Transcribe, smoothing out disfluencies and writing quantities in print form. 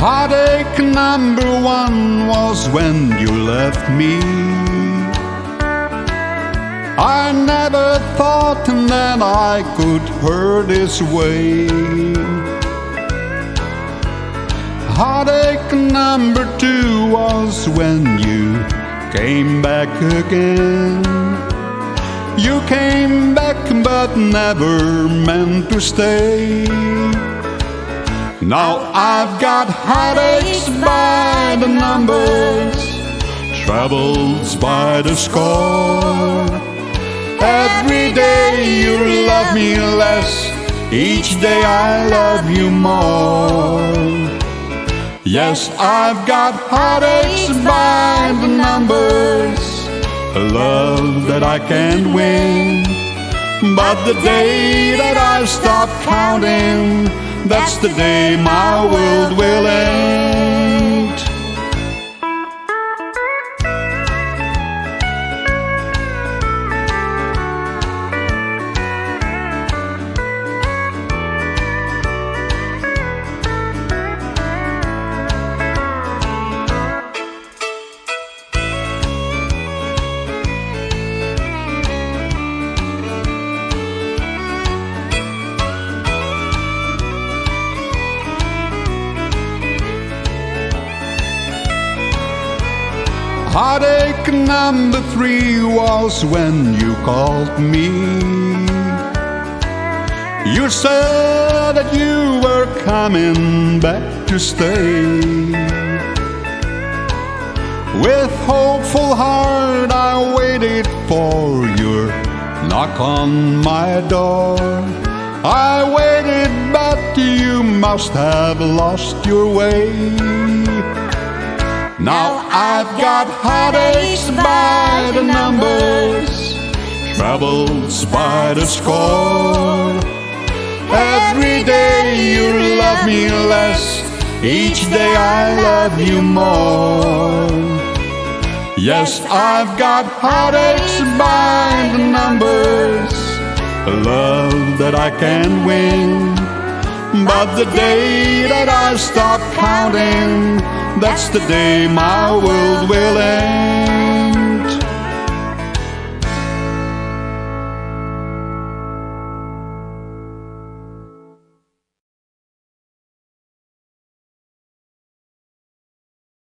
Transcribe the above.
Heartache number one was when you left me. I never thought that I could hurt this way. Heartache number two was when you came back again. You came back but never meant to stay. Now I've got heartaches by the numbers, troubles by the score. Every day you love me less, each day I love you more. Yes, I've got heartaches by the numbers, a love that I can't win. But the day that I stop counting, that's the day my world will end. Heartache number three was when you called me. You said that you were coming back to stay. With hopeful heart I waited for your knock on my door. I waited but you must have lost your way. Now I've got heartaches by the numbers, troubles by the score. Every day you love me less, each day I love you more. Yes, I've got heartaches by the numbers, a love that I can't win. But the day that I stop counting, that's the day my world will end.